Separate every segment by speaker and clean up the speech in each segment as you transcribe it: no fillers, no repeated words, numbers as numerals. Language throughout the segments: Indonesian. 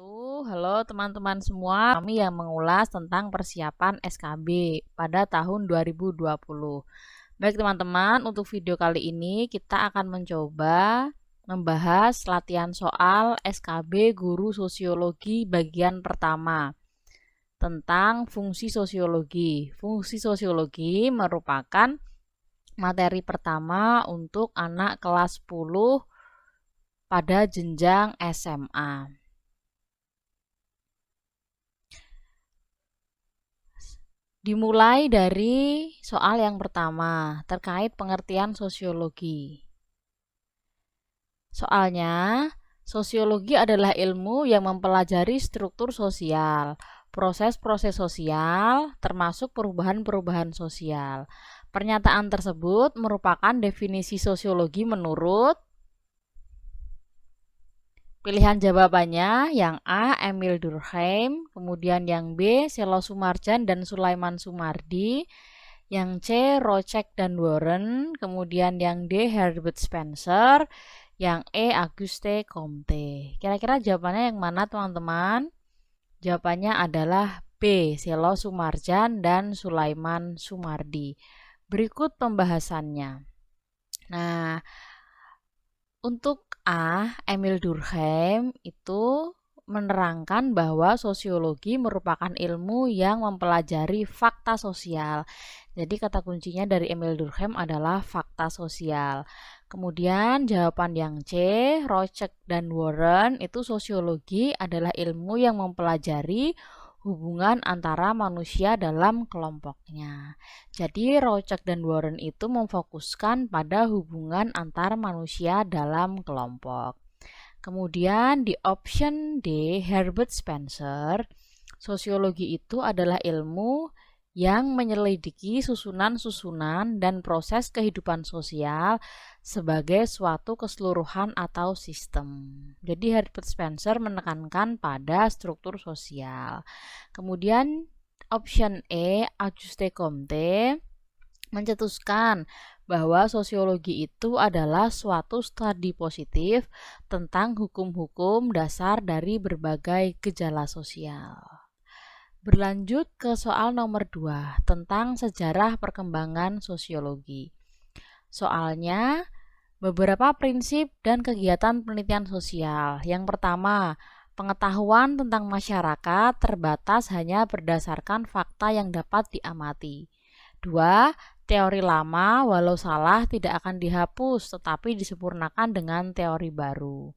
Speaker 1: wabarakatuh. Halo teman-teman semua, kami yang mengulas tentang persiapan SKB pada tahun 2020. Baik teman-teman, untuk video kali ini kita akan mencoba membahas latihan soal SKB Guru Sosiologi bagian pertama tentang fungsi sosiologi. Fungsi sosiologi merupakan materi pertama untuk anak kelas 10 pada jenjang SMA. Dimulai dari soal yang pertama terkait pengertian sosiologi. Soalnya, sosiologi adalah ilmu yang mempelajari struktur sosial, proses-proses sosial, termasuk perubahan-perubahan sosial. Pernyataan tersebut merupakan definisi sosiologi menurut pilihan jawabannya yang A. Emil Durkheim, kemudian yang B. Selo Sumarjan dan Sulaiman Sumardi, yang C. Rocek dan Warren, kemudian yang D. Herbert Spencer, yang E. Auguste Comte. Kira-kira jawabannya yang mana teman-teman? Jawabannya adalah B. Selo Sumarjan dan Sulaiman Sumardi. Berikut pembahasannya. Nah, untuk A. Emil Durkheim itu menerangkan bahwa sosiologi merupakan ilmu yang mempelajari fakta sosial. Jadi kata kuncinya dari Emil Durkheim adalah fakta sosial. Kemudian jawaban yang C, Rocek dan Warren itu sosiologi adalah ilmu yang mempelajari hubungan antara manusia dalam kelompoknya. Jadi Rocek dan Warren itu memfokuskan pada hubungan antar manusia dalam kelompok. Kemudian di option D, Herbert Spencer, sosiologi itu adalah ilmu yang menyelidiki susunan-susunan dan proses kehidupan sosial sebagai suatu keseluruhan atau sistem. Jadi Herbert Spencer menekankan pada struktur sosial. Kemudian option E, Auguste Comte, mencetuskan bahwa sosiologi itu adalah suatu studi positif tentang hukum-hukum dasar dari berbagai gejala sosial. Berlanjut ke soal nomor 2 tentang sejarah perkembangan sosiologi. Soalnya, beberapa prinsip dan kegiatan penelitian sosial. Yang pertama, pengetahuan tentang masyarakat terbatas hanya berdasarkan fakta yang dapat diamati. 2. Teori lama walau salah tidak akan dihapus tetapi disempurnakan dengan teori baru.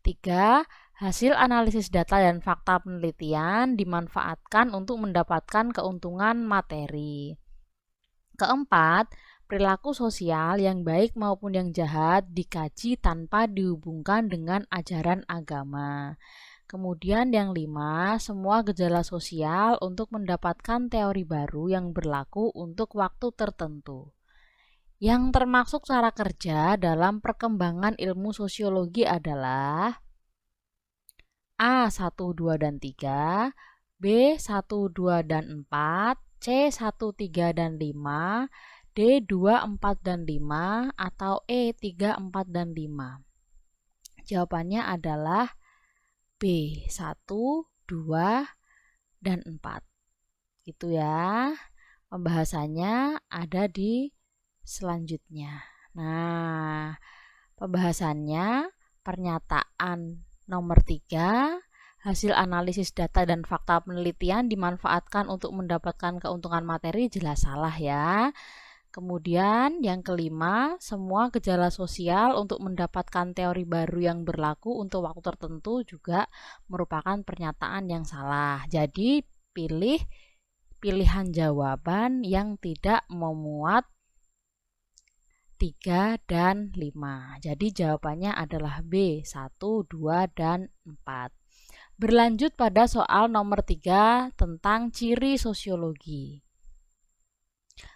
Speaker 1: 3. Hasil analisis data dan fakta penelitian dimanfaatkan untuk mendapatkan keuntungan materi. Keempat, perilaku sosial yang baik maupun yang jahat dikaji tanpa dihubungkan dengan ajaran agama. Kemudian yang 5, semua gejala sosial untuk mendapatkan teori baru yang berlaku untuk waktu tertentu. Yang termasuk cara kerja dalam perkembangan ilmu sosiologi adalah A. 1, 2, dan 3, B. 1, 2, dan 4, C. 1, 3, dan 5, D. 2, 4, dan 5, atau E. 3, 4, dan 5. Jawabannya adalah B. 1, 2, dan 4. Itu ya. Pembahasannya ada di selanjutnya. Nah, pembahasannya pernyataan nomor 3, hasil analisis data dan fakta penelitian dimanfaatkan untuk mendapatkan keuntungan materi jelas salah ya. Kemudian yang kelima, semua gejala sosial untuk mendapatkan teori baru yang berlaku untuk waktu tertentu juga merupakan pernyataan yang salah. Jadi pilih pilihan jawaban yang tidak memuat 3 dan 5. Jadi jawabannya adalah B, 1, 2, dan 4. Berlanjut pada soal nomor 3 tentang ciri sosiologi.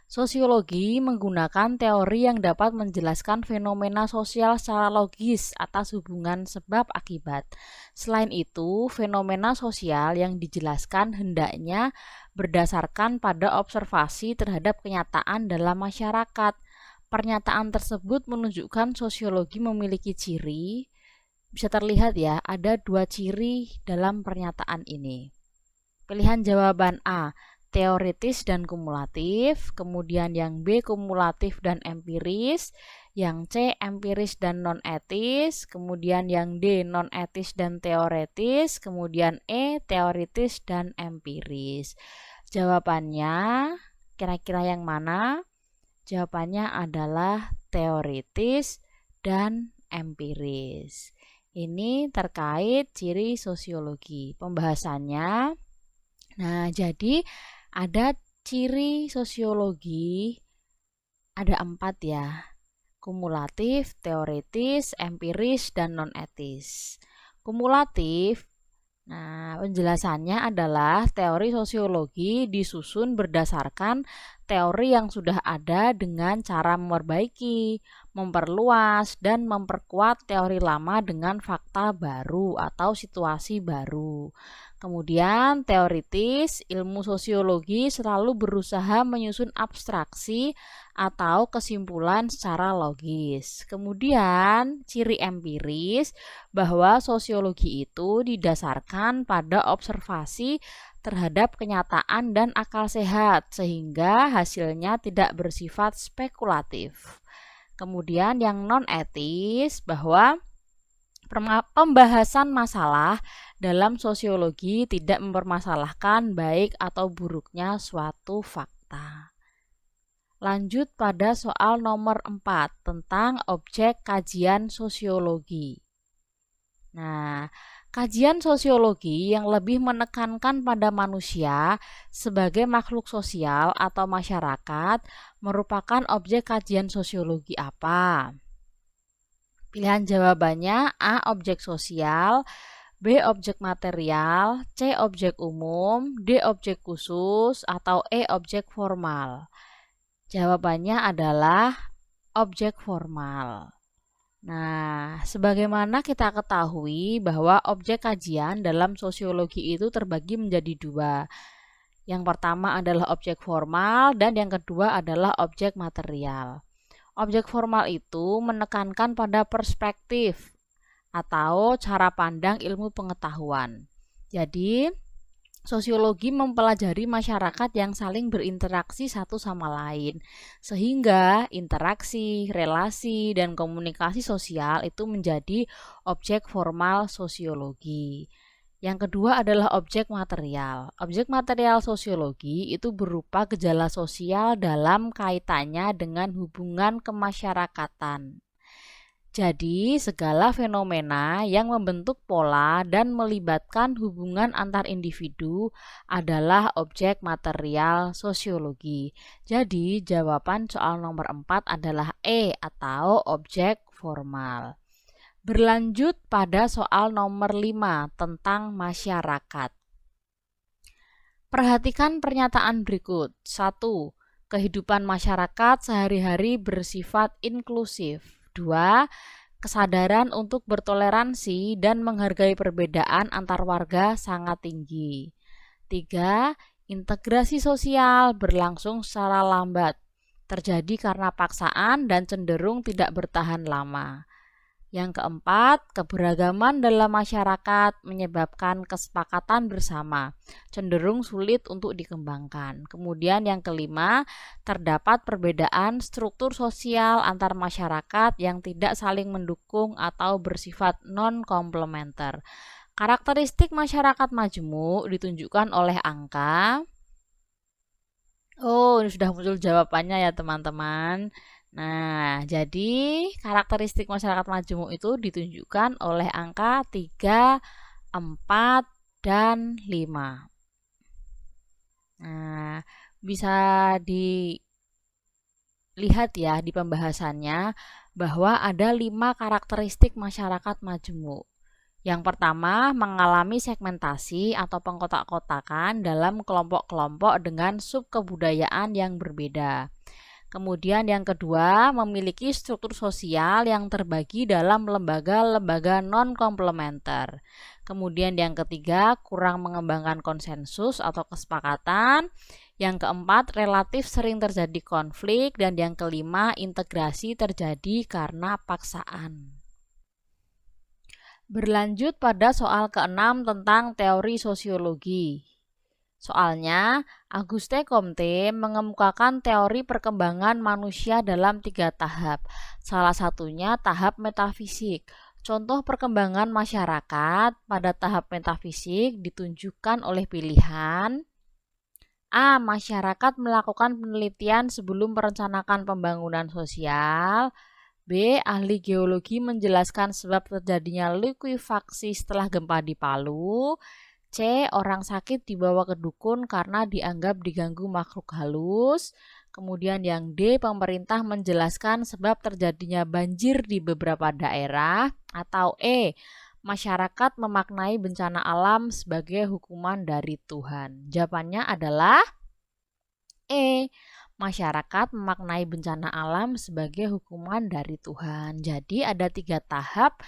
Speaker 1: Sosiologi menggunakan teori yang dapat menjelaskan fenomena sosial secara logis atas hubungan sebab akibat. Selain itu, fenomena sosial yang dijelaskan hendaknya berdasarkan pada observasi terhadap kenyataan dalam masyarakat. Pernyataan tersebut menunjukkan sosiologi memiliki ciri Bisa terlihat ya, ada dua ciri dalam pernyataan ini. Pilihan jawaban A, teoritis dan kumulatif, kemudian yang B, kumulatif dan empiris, yang C, empiris dan non-etis, kemudian yang D, non-etis dan teoretis, kemudian E, teoritis dan empiris. Jawabannya kira-kira yang mana? Jawabannya adalah teoritis dan empiris. Ini terkait ciri sosiologi. Pembahasannya, nah jadi ada ciri sosiologi, ada 4 ya. Kumulatif, teoritis, empiris, dan non-etis. Kumulatif, nah penjelasannya adalah teori sosiologi disusun berdasarkan teori yang sudah ada dengan cara memperbaiki, memperluas, dan memperkuat teori lama dengan fakta baru atau situasi baru. Kemudian teoritis, ilmu sosiologi selalu berusaha menyusun abstraksi atau kesimpulan secara logis. Kemudian ciri empiris, bahwa sosiologi itu didasarkan pada observasi terhadap kenyataan dan akal sehat, sehingga hasilnya tidak bersifat spekulatif. Kemudian yang non-etis, bahwa pembahasan masalah dalam sosiologi tidak mempermasalahkan baik atau buruknya suatu fakta. Lanjut pada soal nomor 4 tentang objek kajian sosiologi. Nah, kajian sosiologi yang lebih menekankan pada manusia sebagai makhluk sosial atau masyarakat merupakan objek kajian sosiologi apa? Pilihan jawabannya A, objek sosial, B, objek material, C, objek umum, D, objek khusus, atau E, objek formal. Jawabannya adalah objek formal. Nah, sebagaimana kita ketahui bahwa objek kajian dalam sosiologi itu terbagi menjadi dua. Yang pertama adalah objek formal dan yang kedua adalah objek material. Objek formal itu menekankan pada perspektif atau cara pandang ilmu pengetahuan. Jadi, sosiologi mempelajari masyarakat yang saling berinteraksi satu sama lain, sehingga interaksi, relasi, dan komunikasi sosial itu menjadi objek formal sosiologi. Yang kedua adalah objek material. Objek material sosiologi itu berupa gejala sosial dalam kaitannya dengan hubungan kemasyarakatan. Jadi, segala fenomena yang membentuk pola dan melibatkan hubungan antar individu adalah objek material sosiologi. Jadi, jawaban soal nomor 4 adalah E atau objek formal. Berlanjut pada soal nomor 5 tentang masyarakat. Perhatikan pernyataan berikut. 1. Kehidupan masyarakat sehari-hari bersifat inklusif. 2. Kesadaran untuk bertoleransi dan menghargai perbedaan antar warga sangat tinggi. 3. Integrasi sosial berlangsung secara lambat, terjadi karena paksaan dan cenderung tidak bertahan lama. Yang keempat, keberagaman dalam masyarakat menyebabkan kesepakatan bersama, cenderung sulit untuk dikembangkan. Kemudian yang kelima, terdapat perbedaan struktur sosial antar masyarakat yang tidak saling mendukung atau bersifat non-komplementer. Karakteristik masyarakat majemuk ditunjukkan oleh angka. Oh, ini sudah muncul jawabannya ya teman-teman. Nah, jadi karakteristik masyarakat majemuk itu ditunjukkan oleh angka 3, 4, dan 5. Nah, bisa dilihat ya di pembahasannya bahwa ada 5 karakteristik masyarakat majemuk. Yang pertama, mengalami segmentasi atau pengkotak-kotakan dalam kelompok-kelompok dengan subkebudayaan yang berbeda. Kemudian yang kedua, memiliki struktur sosial yang terbagi dalam lembaga-lembaga non-komplementer. Kemudian yang ketiga, kurang mengembangkan konsensus atau kesepakatan. Yang keempat, relatif sering terjadi konflik. Dan yang kelima, integrasi terjadi karena paksaan. Berlanjut pada soal ke-6 tentang teori sosiologi. Soalnya, Auguste Comte mengemukakan teori perkembangan manusia dalam 3 tahap. Salah satunya tahap metafisik. Contoh perkembangan masyarakat pada tahap metafisik ditunjukkan oleh pilihan A. Masyarakat melakukan penelitian sebelum merencanakan pembangunan sosial. B. Ahli geologi menjelaskan sebab terjadinya likuifaksi setelah gempa di Palu. C. Orang sakit dibawa ke dukun karena dianggap diganggu makhluk halus. Kemudian yang D. Pemerintah menjelaskan sebab terjadinya banjir di beberapa daerah. Atau E. Masyarakat memaknai bencana alam sebagai hukuman dari Tuhan. Jawabannya adalah E. Masyarakat memaknai bencana alam sebagai hukuman dari Tuhan. Jadi ada 3 tahap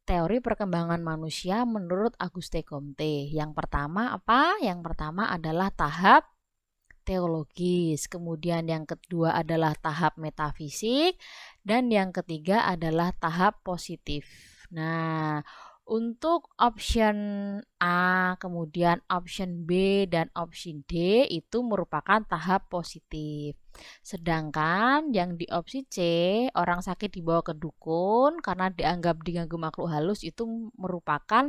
Speaker 1: teori perkembangan manusia menurut Auguste Comte. Yang pertama apa? Yang pertama adalah tahap teologis. Kemudian yang kedua adalah tahap metafisik. Dan yang ketiga adalah tahap positif. Nah, untuk option A, kemudian option B, dan option D itu merupakan tahap positif. Sedangkan yang di opsi C, orang sakit dibawa ke dukun karena dianggap diganggu makhluk halus itu merupakan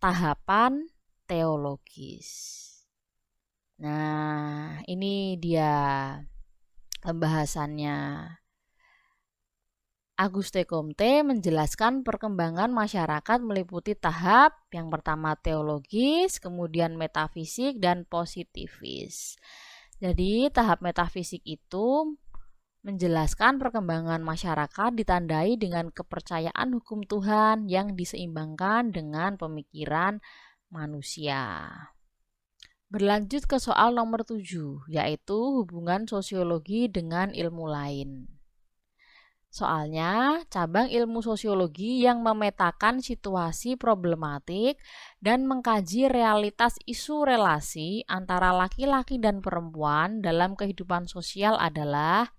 Speaker 1: tahapan teologis. Nah, ini dia pembahasannya. Auguste Comte menjelaskan perkembangan masyarakat meliputi tahap yang pertama teologis, kemudian metafisik, dan positifis. Jadi tahap metafisik itu menjelaskan perkembangan masyarakat ditandai dengan kepercayaan hukum Tuhan yang diseimbangkan dengan pemikiran manusia. Berlanjut ke soal nomor 7, yaitu hubungan sosiologi dengan ilmu lain. Soalnya, cabang ilmu sosiologi yang memetakan situasi problematik dan mengkaji realitas isu relasi antara laki-laki dan perempuan dalam kehidupan sosial adalah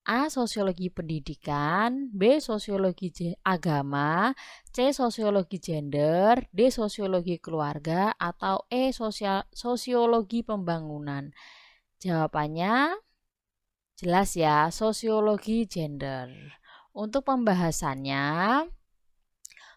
Speaker 1: A. Sosiologi pendidikan, B. Sosiologi agama, C. Sosiologi gender, D. Sosiologi keluarga, atau E. Sosiologi pembangunan. Jawabannya jelas ya, sosiologi gender. Untuk pembahasannya,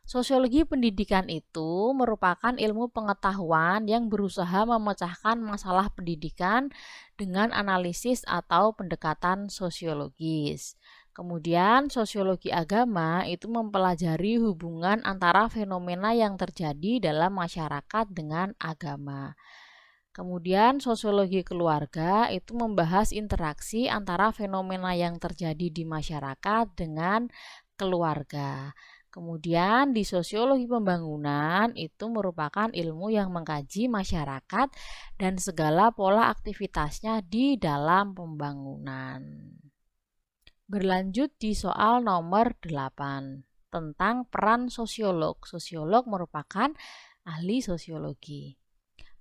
Speaker 1: sosiologi pendidikan itu merupakan ilmu pengetahuan yang berusaha memecahkan masalah pendidikan dengan analisis atau pendekatan sosiologis. Kemudian sosiologi agama itu mempelajari hubungan antara fenomena yang terjadi dalam masyarakat dengan agama. Kemudian sosiologi keluarga itu membahas interaksi antara fenomena yang terjadi di masyarakat dengan keluarga. Kemudian di sosiologi pembangunan itu merupakan ilmu yang mengkaji masyarakat dan segala pola aktivitasnya di dalam pembangunan. Berlanjut di soal nomor 8 tentang peran sosiolog. Sosiolog merupakan ahli sosiologi.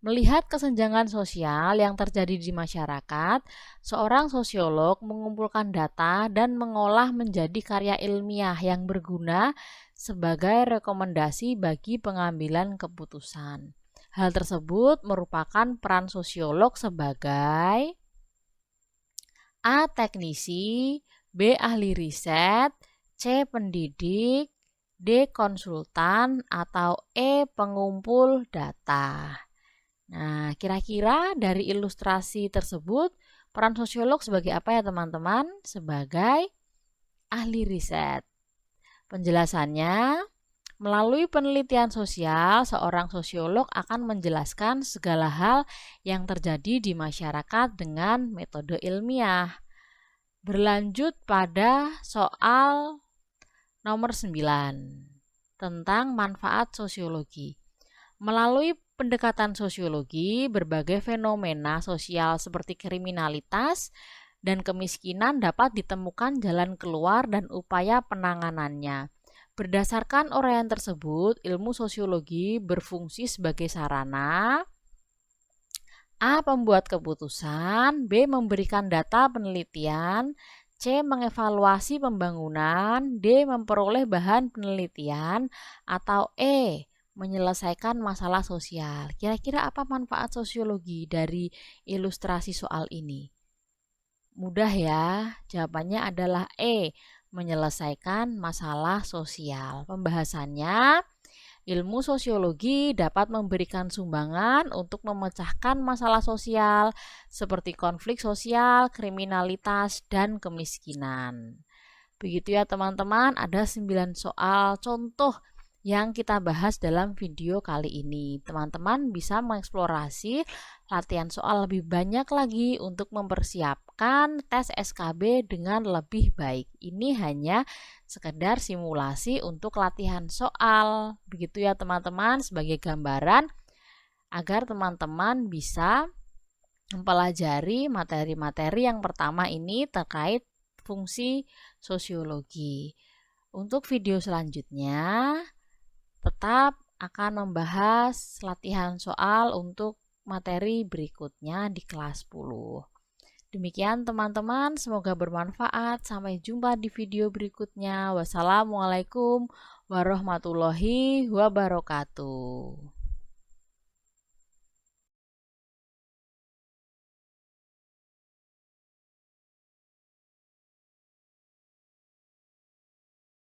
Speaker 1: Melihat kesenjangan sosial yang terjadi di masyarakat, seorang sosiolog mengumpulkan data dan mengolah menjadi karya ilmiah yang berguna sebagai rekomendasi bagi pengambilan keputusan. Hal tersebut merupakan peran sosiolog sebagai A. Teknisi, B. Ahli riset, C. Pendidik, D. Konsultan, atau E. Pengumpul data. Nah, kira-kira dari ilustrasi tersebut, peran sosiolog sebagai apa ya teman-teman? Sebagai ahli riset. Penjelasannya, melalui penelitian sosial, seorang sosiolog akan menjelaskan segala hal yang terjadi di masyarakat dengan metode ilmiah. Berlanjut pada soal nomor 9 tentang manfaat sosiologi. Melalui pendekatan sosiologi, berbagai fenomena sosial seperti kriminalitas dan kemiskinan dapat ditemukan jalan keluar dan upaya penanganannya. Berdasarkan uraian tersebut, ilmu sosiologi berfungsi sebagai sarana A. Pembuat keputusan, B. Memberikan data penelitian, C. Mengevaluasi pembangunan. D. Memperoleh bahan penelitian. Atau E. Menyelesaikan masalah sosial. Kira-kira apa manfaat sosiologi dari ilustrasi soal ini? Mudah ya, jawabannya adalah E. Menyelesaikan masalah sosial. Pembahasannya, ilmu sosiologi dapat memberikan sumbangan untuk memecahkan masalah sosial seperti konflik sosial, kriminalitas, dan kemiskinan. Begitu ya teman-teman, ada 9 soal contoh yang kita bahas dalam video kali ini. Teman-teman bisa mengeksplorasi latihan soal lebih banyak lagi untuk mempersiapkan tes SKB dengan lebih baik. Ini hanya sekedar simulasi untuk latihan soal. Begitu ya teman-teman, sebagai gambaran agar teman-teman bisa mempelajari materi-materi yang pertama ini terkait fungsi sosiologi. Untuk video selanjutnya tetap akan membahas latihan soal untuk materi berikutnya di kelas 10. Demikian teman-teman, semoga bermanfaat. Sampai jumpa di video berikutnya. Wassalamualaikum warahmatullahi wabarakatuh.